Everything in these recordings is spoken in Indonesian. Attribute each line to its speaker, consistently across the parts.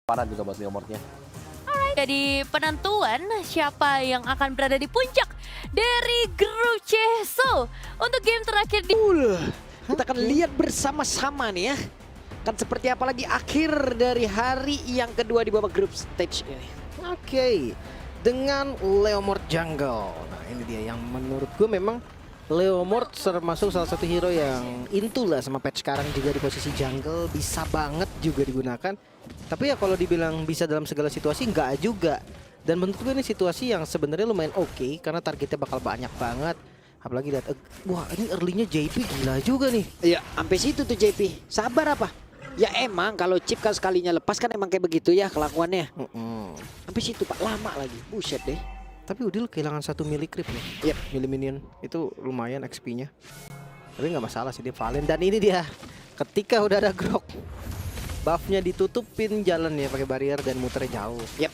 Speaker 1: Parah juga buat Leomordnya.
Speaker 2: Jadi penentuan siapa yang akan berada di puncak dari grup C. So, untuk game terakhir di...
Speaker 3: Kita akan lihat bersama-sama nih ya. Kan seperti apa lagi akhir dari hari yang kedua di babak group stage ini.
Speaker 4: Oke, dengan Leomord Jungle. Nah ini dia yang menurut gue memang Leomord termasuk salah satu hero yang into lah sama patch sekarang juga di posisi jungle. Bisa banget juga digunakan. Tapi ya kalau dibilang bisa dalam segala situasi enggak juga. Dan menurut gue ini situasi yang sebenarnya lumayan oke karena targetnya bakal banyak banget. Apalagi lihat, wah ini early-nya JP gila juga nih.
Speaker 3: Iya, sampai situ tuh JP. Sabar apa? Ya emang kalau chip kan sekalinya lepas kan emang kayak begitu ya kelakuannya. Sampai situ Pak, lama lagi. Buset deh.
Speaker 4: Tapi Udil kehilangan 1 mili creep nih.
Speaker 3: Yep.
Speaker 4: Mili minion itu lumayan XP-nya. Tapi nggak masalah sih dia Valen. Dan ini dia ketika udah ada grok, buff-nya ditutupin jalannya pakai barrier dan muternya jauh.
Speaker 3: Yep.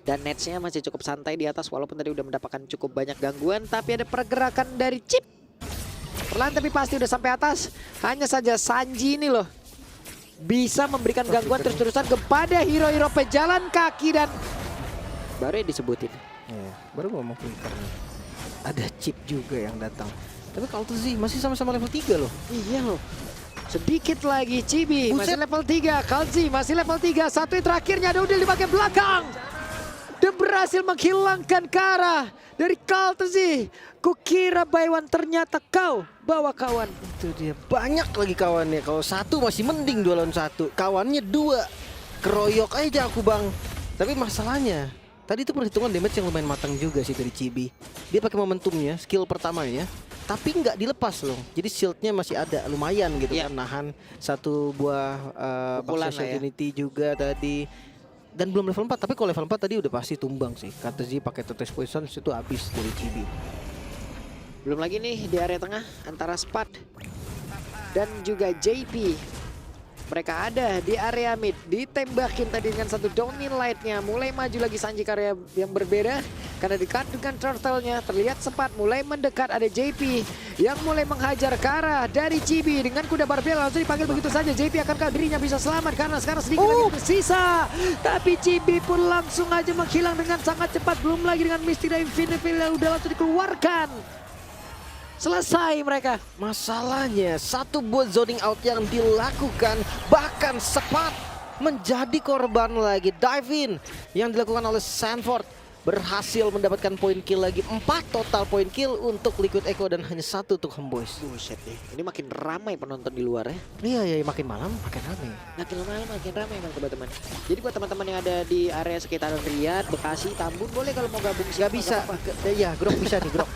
Speaker 3: Dan netsnya masih cukup santai di atas walaupun tadi udah mendapatkan cukup banyak gangguan. Tapi ada pergerakan dari chip. Perlahan tapi pasti udah sampai atas. Hanya saja Sanji ini loh bisa memberikan gangguan terus-terusan kepada hero-hero pejalan kaki dan baru ya disebutin.
Speaker 4: Iya, baru ngomong flicker nih. Ada chip juga yang datang. Tapi kalau tuh sih masih sama-sama level 3 loh.
Speaker 3: Iya loh. Sedikit lagi Chibi masih level 3, Kalzi masih level 3. Satu yang terakhirnya ada Udil di bagian belakang. Dia berhasil menghilangkan Kara dari Kaltezi. Kukira Baywan ternyata kau bawa kawan.
Speaker 4: Itu dia banyak lagi kawannya. Kalau satu masih mending 2 lawan 1. Kawannya 2. Keroyok aja aku bang. Tapi masalahnya tadi itu perhitungan damage yang lumayan matang juga sih dari Chibi. Dia pakai momentumnya, skill pertamanya. Tapi nggak dilepas loh. Jadi shieldnya masih ada lumayan gitu kan. Nahan satu buah
Speaker 3: Pukulan
Speaker 4: Baxter
Speaker 3: lah ya.
Speaker 4: Unity juga tadi. Dan belum level 4, tapi kalau level 4 tadi udah pasti tumbang sih. Katezi pakai Tetes Poison itu habis dari Chibi.
Speaker 3: Belum lagi nih di area tengah antara Spad dan juga JP. Mereka ada di area mid, ditembakin tadi dengan satu Downing Light-nya. Mulai maju lagi Sanji ke area yang berbeda. Karena dekat dengan turtle-nya, terlihat sempat mulai mendekat ada JP yang mulai menghajar ke arah dari Chibi. Dengan kuda barbel langsung dipanggil begitu saja. JP akankah dirinya bisa selamat karena sekarang sedikit lagi tersisa. Tapi Chibi pun langsung aja menghilang dengan sangat cepat. Belum lagi dengan Misty dan Infinite Veil yang udah langsung dikeluarkan. Selesai mereka.
Speaker 4: Masalahnya satu buat zoning out yang dilakukan, bahkan Spad menjadi korban lagi. Dive in yang dilakukan oleh Sanford berhasil mendapatkan poin kill lagi. 4 total poin kill untuk Liquid Echo dan hanya 1 untuk Homeboys.
Speaker 3: Buset deh, ini makin ramai penonton di luar ya.
Speaker 4: Iya, makin malam makin ramai.
Speaker 3: Makin lama makin ramai emang teman-teman. Jadi buat teman-teman yang ada di area sekitaran Riyadh, Bekasi, Tambun boleh kalau mau gabung
Speaker 4: Gak bisa. Iya, grok bisa nih, grok.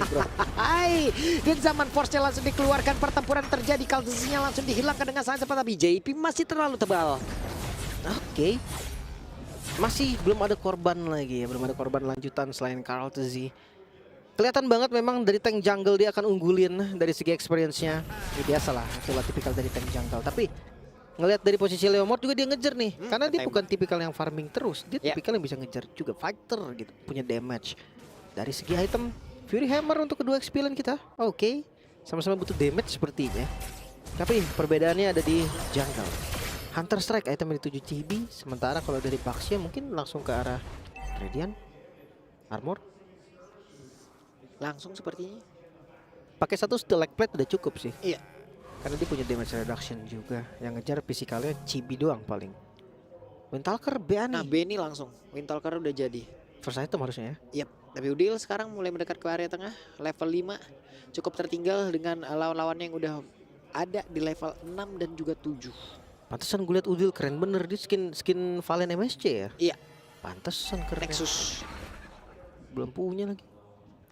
Speaker 3: Hai, dan zaman force-nya langsung dikeluarkan, pertempuran terjadi, Kaltezi-nya langsung dihilangkan dengan sangat cepat, tapi JP masih terlalu tebal.
Speaker 4: Oke. Masih belum ada korban lagi ya, belum ada korban lanjutan selain Kaltezi. Kelihatan banget memang dari tank jungle dia akan unggulin dari segi experience-nya. Ya biasalah, itulah tipikal dari tank jungle. Tapi ngelihat dari posisi Leomord juga dia ngejar nih. Karena dia bukan tipikal yang farming terus. Dia tipikal yang bisa ngejar juga, fighter gitu, punya damage. Dari segi item, Fury Hammer untuk kedua XP lane kita. Oke, sama-sama butuh damage sepertinya. Tapi perbedaannya ada di jungle. Hunter Strike item yang dituju Chibi, sementara kalau dari Baxia mungkin langsung ke arah Radiant Armor.
Speaker 3: Langsung sepertinya.
Speaker 4: Pakai satu Stalak Plate udah cukup sih.
Speaker 3: Iya.
Speaker 4: Karena dia punya damage reduction juga. Yang ngejar fisikalnya Chibi doang paling. Windtalker Beani.
Speaker 3: Nah, Benny langsung. Windtalker udah jadi.
Speaker 4: First item harusnya ya.
Speaker 3: Yap, tapi Udil sekarang mulai mendekat ke area tengah, level 5. Cukup tertinggal dengan lawan-lawannya yang udah ada di level 6 dan juga 7.
Speaker 4: Pantesan gue liat Udil keren bener. Dia skin Valen MSC ya.
Speaker 3: Iya.
Speaker 4: Pantesan keren.
Speaker 3: Nexus.
Speaker 4: Belum punya lagi.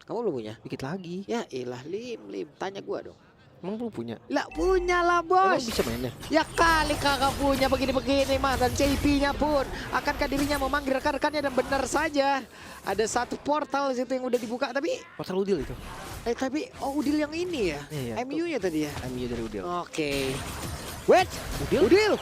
Speaker 3: Kamu belum punya?
Speaker 4: Dikit lagi.
Speaker 3: Ya ilah, Lim. Tanya gua dong.
Speaker 4: Emang belum punya?
Speaker 3: Lah punya lah
Speaker 4: Emang
Speaker 3: bos.
Speaker 4: bisa mainnya?
Speaker 3: Ya kali kakak punya begini-begini mah. Dan JP-nya pun akankah dirinya memanggil rekan-rekannya, dan benar saja ada satu portal situ yang udah dibuka. Tapi
Speaker 4: Portal Udil itu.
Speaker 3: tapi Udil yang ini ya.
Speaker 4: Iya,
Speaker 3: MU-nya tadi ya.
Speaker 4: MU dari Udil.
Speaker 3: Oke. Wait, Udil.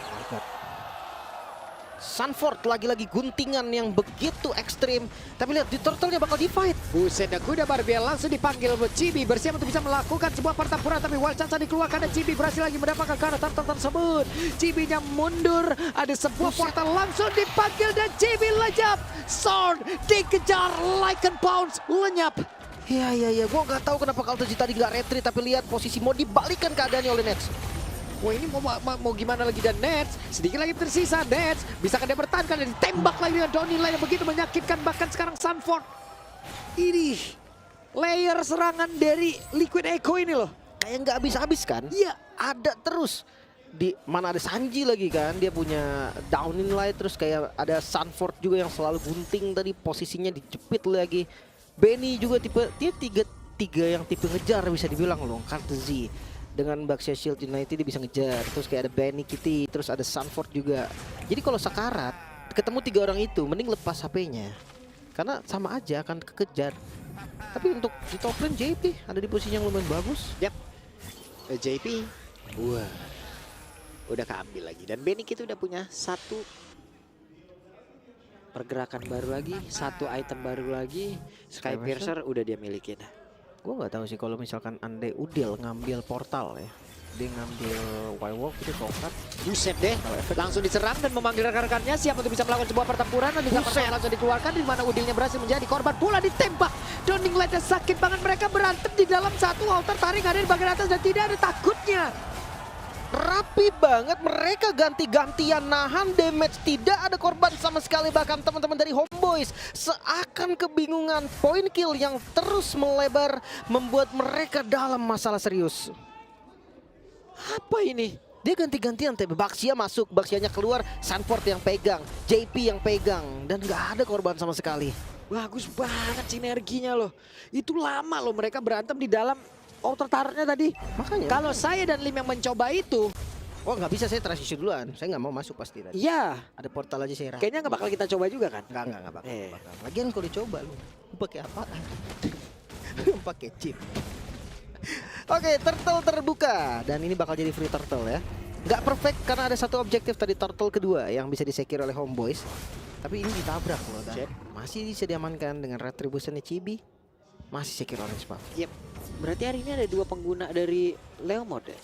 Speaker 4: Sunford lagi-lagi guntingan yang begitu ekstrim. Tapi lihat di turtle-nya bakal di-fight.
Speaker 3: Buset, dan kuda Barbiel langsung dipanggil buat Chibi bersiap untuk bisa melakukan sebuah pertempuran, tapi wild chance dikeluarkan dan Chibi berhasil lagi mendapatkan ke arah turtle tersebut. Chibi-nya mundur, ada sebuah portal langsung dipanggil dan Chibi lenyap. Sword dikejar, Lycan Pounce lenyap.
Speaker 4: Iya, gua nggak tahu kenapa Kalteji tadi nggak retreat, tapi lihat posisi mau dibalikan keadaannya oleh Nets.
Speaker 3: Wah, ini mau gimana lagi, dan Nets sedikit lagi tersisa. Nets bisakah dia bertahankan dan ditembak lagi dengan Donny Line yang begitu menyakitkan. Bahkan sekarang Sunford, ini layer serangan dari Liquid Echo ini loh.
Speaker 4: Kayak nggak habis-habis kan?
Speaker 3: Iya.
Speaker 4: Ada terus. Di mana ada Sanji lagi kan, dia punya Downing Light, terus kayak ada Sunford juga yang selalu gunting tadi, posisinya dijepit lagi. Benny juga dia tiga yang tipe ngejar bisa dibilang loh. Kalteji dengan Baxia Shield United dia bisa ngejar, terus kayak ada Benny Kitty, terus ada Sunford juga. Jadi kalau sekarat ketemu 3 orang itu mending lepas HP-nya karena sama aja akan kekejar. Tapi untuk di top lane JP ada di posisi yang lumayan bagus.
Speaker 3: Yap. JP. Wah. Udah keambil lagi. Dan Benny kita udah punya satu pergerakan baru lagi, satu item baru lagi. Sky Piercer udah dia milikin.
Speaker 4: Gue nggak tahu sih kalau misalkan Ande Udil ngambil portal ya, dia ngambil Wirewalk itu tongkat.
Speaker 3: Buset deh, langsung diserang dan memanggil rekan-rekannya siap untuk bisa melakukan sebuah pertempuran. Dan langsung dikeluarkan, di mana Udilnya berhasil menjadi korban pula ditembak. Donning Light sakit banget, mereka berantem di dalam satu altar, tarik ada di bagian atas dan tidak ada takutnya.
Speaker 4: Rapi banget, mereka ganti-gantian nahan damage, tidak ada korban sama sekali. Bahkan teman-teman dari Homeboys seakan kebingungan, point kill yang terus melebar membuat mereka dalam masalah serius.
Speaker 3: Apa ini?
Speaker 4: Dia ganti-gantian, tapi Baxia masuk, Baxianya keluar, Sunford yang pegang, JP yang pegang, dan nggak ada korban sama sekali.
Speaker 3: Bagus banget sinerginya loh. Itu lama loh mereka berantem di dalam outer turret-nya tadi.
Speaker 4: Makanya
Speaker 3: kalau saya dan Lim yang mencoba itu,
Speaker 4: oh nggak bisa, saya transition duluan, saya nggak mau masuk pasti tadi.
Speaker 3: iya,
Speaker 4: Ada portal aja saya rasa.
Speaker 3: kayaknya nggak bakal kita coba juga kan?
Speaker 4: Nggak bakal. Lagian kalau dicoba lu pakai apaan? Pakai chip. Oke, turtle terbuka dan ini bakal jadi free turtle ya. Nggak perfect karena ada satu objektif tadi, turtle kedua yang bisa disekir oleh Homeboys. Tapi ini ditabrak loh, dan masih bisa diamankan dengan retribution Chibi. Masih sekir orange buff.
Speaker 3: Yep. Berarti hari ini ada 2 pengguna dari Leo Mode ya?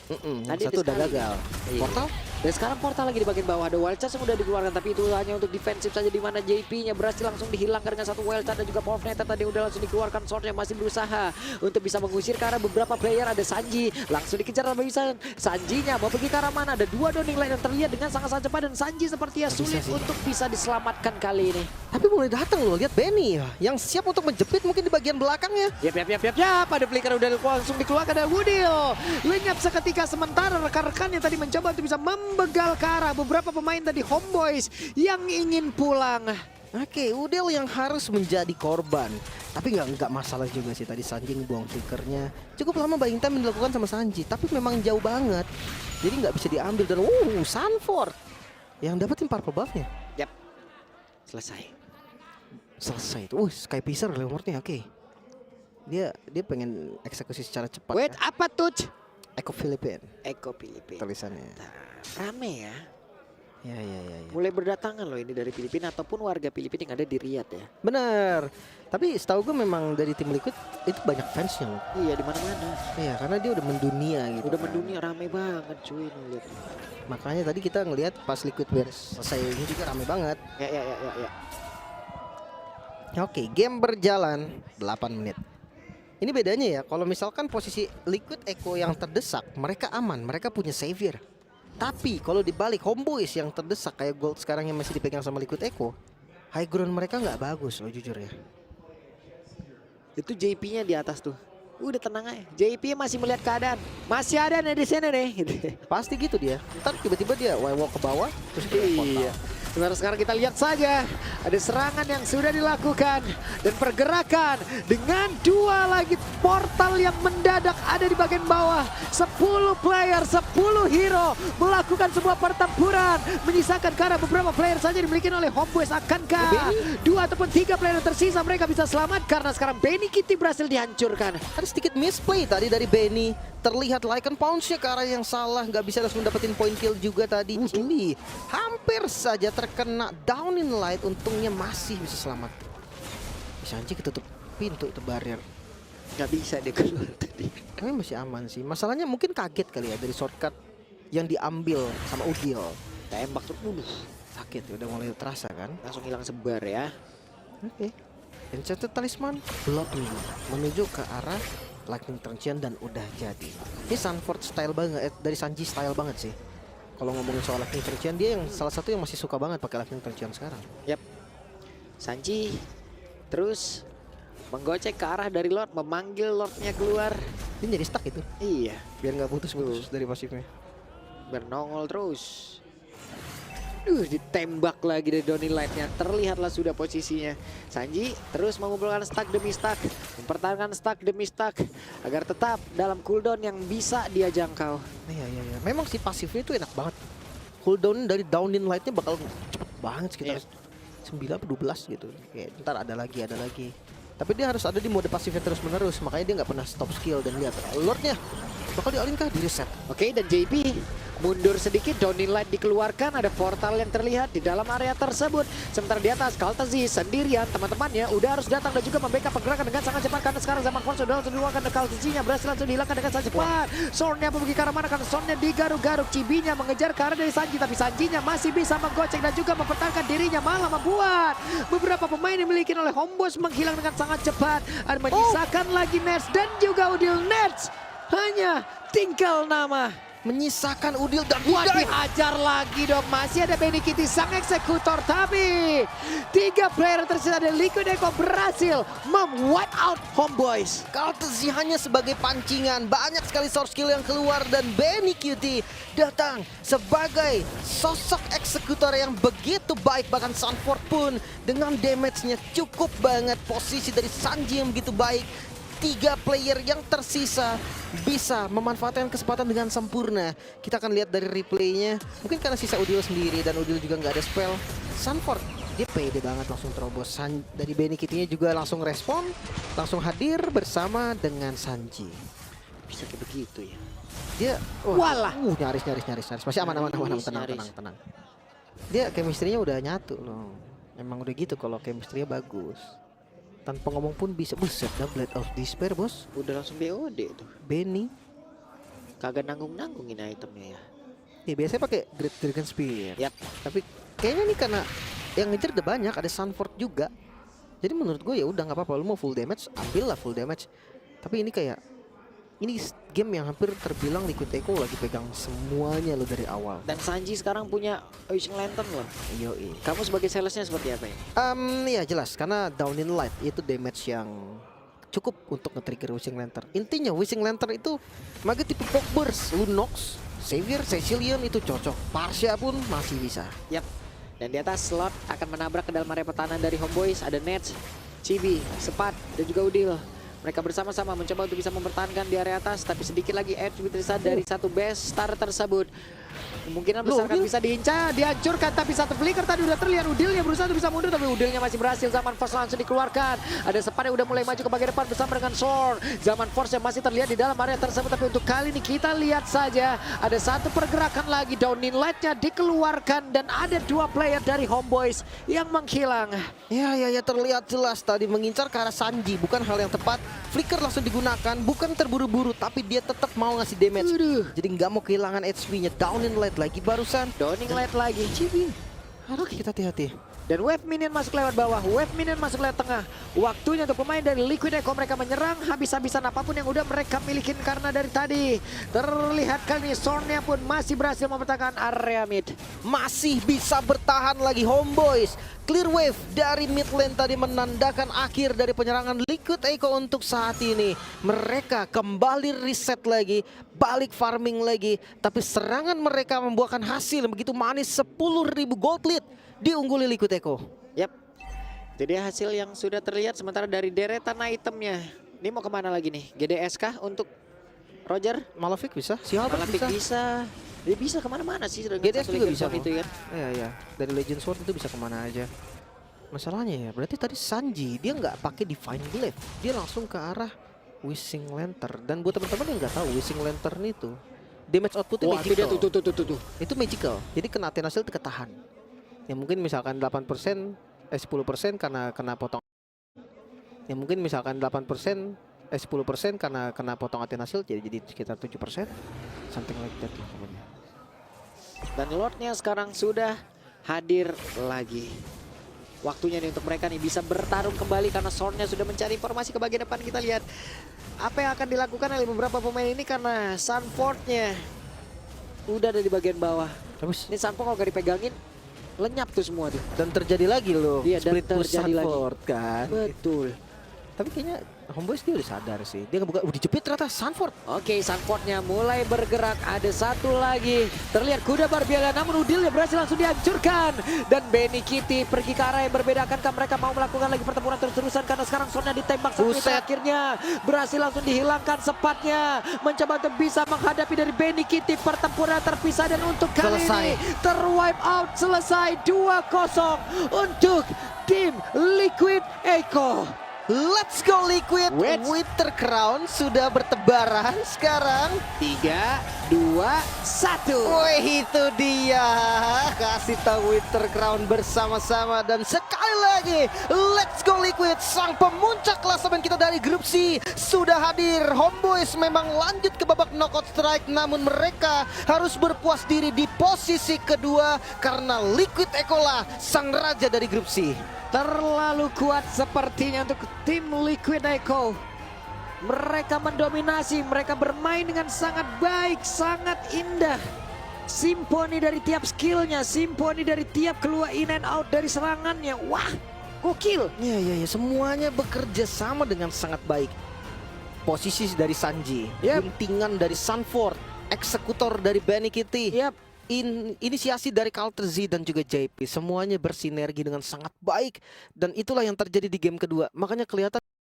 Speaker 4: Tadi satu udah gagal.
Speaker 3: Iya.
Speaker 4: Portal?
Speaker 3: Dan sekarang portal lagi di bagian bawah, ada wild charge yang udah dikeluarkan, tapi itu hanya untuk defensif saja, di mana JP-nya berhasil langsung dihilangkan dengan satu wild charge dan juga power Neta tadi udah langsung dikeluarkan. Sword-nya masih berusaha untuk bisa mengusir ke arah beberapa player. Ada Sanji langsung dikejar sama bisa. Sanjinya mau pergi ke arah mana? Ada 2 Donning Light yang terlihat dengan sangat-sangat cepat dan Sanji sepertinya sulit untuk bisa diselamatkan kali ini.
Speaker 4: Tapi mulai datang loh, lihat Benny yang siap untuk menjepit mungkin di bagian belakangnya.
Speaker 3: Yap. Ada flicker udah langsung dikeluarkan dari Woodil. Lenyap seketika, sementara rekan-rekannya tadi mencoba untuk bisa membegal ke arah beberapa pemain tadi Homeboys yang ingin pulang.
Speaker 4: Oke, Udel yang harus menjadi korban. Tapi nggak masalah juga sih tadi Sanji ngebuang flickernya. Cukup lama buying time yang dilakukan sama Sanji, tapi memang jauh banget. Jadi nggak bisa diambil dan Sunford yang dapetin purple buff-nya.
Speaker 3: Yap. Selesai
Speaker 4: itu. Sky Piercer Leomordnya oke. Dia pengen eksekusi secara cepat.
Speaker 3: Wait,
Speaker 4: ya.
Speaker 3: apa tuh?
Speaker 4: Eko Filipin
Speaker 3: Eko Filipina.
Speaker 4: tulisannya.
Speaker 3: Rame ya.
Speaker 4: Ya.
Speaker 3: Mulai berdatangan loh ini dari Filipina ataupun warga Filipina yang ada di Riyadh ya.
Speaker 4: Bener. Tapi setahu gue memang dari tim Liquid itu banyak fansnya loh.
Speaker 3: Iya, di mana-mana.
Speaker 4: Iya, karena dia udah mendunia gitu.
Speaker 3: Udah
Speaker 4: kan.
Speaker 3: mendunia, rame banget cuy nih lihat.
Speaker 4: Makanya tadi kita ngelihat pas Liquid beres selesai ini juga rame banget.
Speaker 3: Ya.
Speaker 4: Oke, game berjalan 8 menit. Ini bedanya ya, kalau misalkan posisi Liquid Echo yang terdesak, mereka aman, mereka punya savior. Tapi kalau dibalik Homeboys yang terdesak kayak Gold sekarang yang masih dipegang sama Liquid Echo, high ground mereka nggak bagus loh jujur ya.
Speaker 3: Itu JP-nya di atas tuh. Udah tenang aja. JP masih melihat keadaan. Masih ada nih di sini nih.
Speaker 4: Pasti gitu dia. Ntar tiba-tiba dia walk ke bawah terus dia
Speaker 3: Iya. Sekarang kita lihat saja ada serangan yang sudah dilakukan dan pergerakan dengan 2 lagi portal yang mendadak ada di bagian bawah. 10 player, 10 hero melakukan sebuah pertempuran, menyisakan ke arah beberapa player saja dimiliki oleh Homeboys. Akankah 2 ataupun 3 player yang tersisa mereka bisa selamat karena sekarang Benny Kitty berhasil dihancurkan.
Speaker 4: Ada sedikit misplay tadi dari Benny. Terlihat Lycan Pounce-nya ke arah yang salah, nggak bisa langsung dapetin point kill juga tadi. Cibi hampir saja terkena down in light, untungnya masih bisa selamat. Sanji ketutup pintu itu barrier.
Speaker 3: Nggak bisa dia keluar tadi.
Speaker 4: Tapi masih aman sih. Masalahnya mungkin kaget kali ya dari shortcut yang diambil sama Udil.
Speaker 3: Tembak tuh,
Speaker 4: Sakit, udah mulai terasa kan.
Speaker 3: langsung hilang sebar ya.
Speaker 4: Oke. Enchanted Talisman, Bloodwing menuju ke arah Lightning Transient dan udah jadi. Ini Sanford style banget, dari Sanji style banget sih. Kalau ngomongin soal Lightning Transient, dia yang salah satu yang masih suka banget pakai Lightning Transient sekarang.
Speaker 3: Yap. Sanji terus menggocek ke arah dari Lord, memanggil Lordnya keluar.
Speaker 4: Dia jadi stuck itu,
Speaker 3: Iya,
Speaker 4: biar nggak putus-putus dari pasifnya.
Speaker 3: bernongol terus. Ditembak lagi dari Downing Light-nya. Terlihatlah sudah posisinya. Sanji terus mengumpulkan stack demi stack, mempertahankan stack demi stack agar tetap dalam cooldown yang bisa dia jangkau.
Speaker 4: Iya. Memang si pasifnya itu enak banget. Cooldown dari down in light-nya bakal cepet banget sekitar 9 atau 12 gitu. Kayak ntar ada lagi. Tapi dia harus ada di mode pasifnya terus menerus. Makanya dia nggak pernah stop skill. Dan lihat Lordnya bakal dialin kah? Di reset.
Speaker 3: Oke, dan JP mundur sedikit, Downing Light dikeluarkan, ada portal yang terlihat di dalam area tersebut. Sementara di atas, Kaltezi sendirian, teman-temannya udah harus datang dan juga membackup pergerakan dengan sangat cepat. Karena sekarang Zaman Force sudah langsung diluarkan, dan Kaltezinya berhasil langsung dihilangkan dengan sangat cepat. Sornya pergi ke arah mana? Karena Sornya digaruk-garuk, Cibinya mengejar ke arah dari Sanji. Tapi Sanjinya masih bisa menggocek dan juga mempertahankan dirinya, malah membuat beberapa pemain yang dimiliki oleh Homeboys menghilang dengan sangat cepat. Dan menyisakan lagi Nets dan juga Udil. Nets hanya tinggal nama.
Speaker 4: Menyisakan Udil dan
Speaker 3: Wah, dihajar lagi dong. Masih ada Benny Kitty sang eksekutor. Tapi 3 player tersisa dari Liquid Echo berhasil mem-wipe out Homeboys.
Speaker 4: Kaltezi hanya sebagai pancingan. Banyak sekali source skill yang keluar. Dan Benny Cutie datang sebagai sosok eksekutor yang begitu baik. Bahkan Sanford pun dengan damage-nya cukup banget. Posisi dari Sanji yang begitu baik. 3 player yang tersisa bisa memanfaatkan kesempatan dengan sempurna. Kita akan lihat dari replaynya. Mungkin karena sisa Udil sendiri dan Udil juga nggak ada spell. Sanford dia pede banget langsung terobos. Dari Benny Kitty-nya juga langsung respon, langsung hadir bersama dengan Sanji.
Speaker 3: Bisa kayak begitu ya.
Speaker 4: Dia
Speaker 3: Walah.
Speaker 4: nyaris. Masih aman, tenang. Dia chemistry-nya udah nyatu loh. Emang udah gitu kalau chemistry-nya bagus. Tanpa ngomong pun bisa. Buset, Blade of Despair, bos.
Speaker 3: Udah langsung BOD tuh.
Speaker 4: Benny
Speaker 3: Kagak nanggung-nanggungin itemnya ya.
Speaker 4: ya biasanya pakai Great Dragon Spear.
Speaker 3: Yap.
Speaker 4: Tapi kayaknya nih karena yang ngejar udah banyak, ada Sanford juga. Jadi menurut gue ya udah nggak apa-apa, lu mau full damage, ambil lah full damage. Tapi ini kayak ini game yang hampir terbilang Liquid Echo lagi pegang semuanya lo dari awal.
Speaker 3: Dan Sanji sekarang punya Wishing Lantern loh.
Speaker 4: Yoi.
Speaker 3: Kamu sebagai salesnya seperti apa ya?
Speaker 4: Ya jelas karena down in light itu damage yang cukup untuk nge-trigger Wishing Lantern. Intinya Wishing Lantern itu maga tipe Fog Burst, Lunox, Savior, Cecilion itu cocok. Parsia pun masih bisa.
Speaker 3: Yap. Dan di atas slot akan menabrak ke dalam area pertahanan dari Homeboys. Ada Nets, Chibi, Sepat, dan juga Udil. Mereka bersama-sama mencoba untuk bisa mempertahankan di area atas. Tapi sedikit lagi edge tersisa dari satu base star tersebut. Kemungkinan besar akan bisa diincar, dihancurkan. Tapi satu flicker tadi udah terlihat. Udilnya berusaha untuk bisa mundur, tapi Udilnya masih berhasil. Zaman Force langsung dikeluarkan. Ada Sepat yang udah mulai maju ke bagian depan bersama dengan Sorn. Zaman Force yang masih terlihat di dalam area tersebut. Tapi untuk kali ini kita lihat saja ada satu pergerakan lagi. Downing Light-nya dikeluarkan. Dan ada 2 player dari Homeboys yang menghilang.
Speaker 4: Ya terlihat jelas tadi mengincar ke arah Sanji. Bukan hal yang tepat. Flicker langsung digunakan, bukan terburu-buru, tapi dia tetap mau ngasih damage. Jadi nggak mau kehilangan HP-nya. Down in light lagi barusan.
Speaker 3: Downing Light lagi. Cibi.
Speaker 4: Harus kita hati-hati.
Speaker 3: Dan wave minion masuk lewat bawah, wave minion masuk lewat tengah. Waktunya untuk pemain dari Liquid Echo mereka menyerang habis-habisan apapun yang udah mereka milikin. Karena dari tadi terlihat kali ini Sornya pun masih berhasil mempertahankan area mid.
Speaker 4: Masih bisa bertahan lagi Homeboys. Clear wave dari mid lane tadi menandakan akhir dari penyerangan Liquid Echo untuk saat ini. Mereka kembali reset lagi, balik farming lagi. Tapi serangan mereka membuahkan hasil yang begitu manis, 10.000 gold lead diungguli Liquid Echo.
Speaker 3: Yap. Jadi hasil yang sudah terlihat sementara dari deretan itemnya. Ini mau kemana lagi nih? GDS kah untuk Roger?
Speaker 4: Malefic bisa, si Halberd
Speaker 3: Malepik
Speaker 4: bisa.
Speaker 3: bisa. Dia bisa kemana-mana sih.
Speaker 4: GDS juga bisa
Speaker 3: itu kan.
Speaker 4: Iya. Dari Legend Sword itu bisa kemana aja. Masalahnya ya, berarti tadi Sanji dia nggak pakai Divine Glaive, dia langsung ke arah Wishing Lantern. Dan buat teman-teman yang nggak tahu Wishing Lantern itu damage outputnya
Speaker 3: Wah, itu dia
Speaker 4: magical.
Speaker 3: tuh.
Speaker 4: Itu magical, jadi kena Athena Shield ketahan. Ya mungkin misalkan 8%, 10% karena kena potong. Ya mungkin misalkan 8%, 10% karena kena potong atin hasil jadi sekitar 7%. Something like that lah pokoknya.
Speaker 3: Dan Lordnya sekarang sudah hadir lagi. Waktunya nih untuk mereka nih bisa bertarung kembali karena Sorn-nya sudah mencari informasi ke bagian depan. Kita lihat apa yang akan dilakukan oleh beberapa pemain ini karena Sunford-nya udah ada di bagian bawah.
Speaker 4: Terus
Speaker 3: Ini Sunford kalau gak dipegangin lenyap tuh semua tuh.
Speaker 4: dan terjadi lagi loh,
Speaker 3: Iya, dan
Speaker 4: split push
Speaker 3: terjadi lagi.
Speaker 4: Sunford kan.
Speaker 3: Betul.
Speaker 4: Tapi kayaknya Homeboys dia udah sadar sih. Dia ngebuka, dijepit ternyata Sunford.
Speaker 3: Oke, Sunford-nya mulai bergerak. Ada satu lagi. Terlihat kuda Barbiela, namun Udilnya berhasil langsung dihancurkan. Dan Benny Kitty pergi ke arah yang berbeda. Akankah mereka mau melakukan lagi pertempuran terus-terusan? Karena sekarang Sorn-nya ditembak sampai
Speaker 4: Buset.
Speaker 3: akhirnya berhasil langsung dihilangkan sepatnya. Mencoba untuk bisa menghadapi dari Benny Kitty. Pertempuran terpisah dan untuk kali
Speaker 4: Selesai.
Speaker 3: ini terwipe out. Selesai 2-0 untuk tim Liquid Echo.
Speaker 4: Let's go Liquid.
Speaker 3: Wait.
Speaker 4: Winter Crown sudah bertebaran sekarang.
Speaker 3: 3, 2, 1.
Speaker 4: Wih, itu dia. Kasih tahu Winter Crown bersama-sama. Dan sekali lagi, let's go Liquid. Sang pemuncak klasemen kita dari grup C sudah hadir. Homeboys memang lanjut ke babak knockout strike. Namun mereka harus berpuas diri di posisi kedua. Karena Liquid Echo lah sang raja dari grup C.
Speaker 3: Terlalu kuat sepertinya untuk tim Liquid Echo. Mereka mendominasi, mereka bermain dengan sangat baik, sangat indah. Simponi dari tiap skillnya, simponi dari tiap keluar in and out dari serangannya. Wah, gokil.
Speaker 4: Ya, semuanya bekerja sama dengan sangat baik. Posisi dari Sanji,
Speaker 3: Yep.
Speaker 4: guntingan dari Sunford, eksekutor dari Benny Kitty.
Speaker 3: Yap.
Speaker 4: Inisiasi dari Carlton Z dan juga JP, semuanya bersinergi dengan sangat baik dan itulah yang terjadi di game kedua. Makanya kelihatan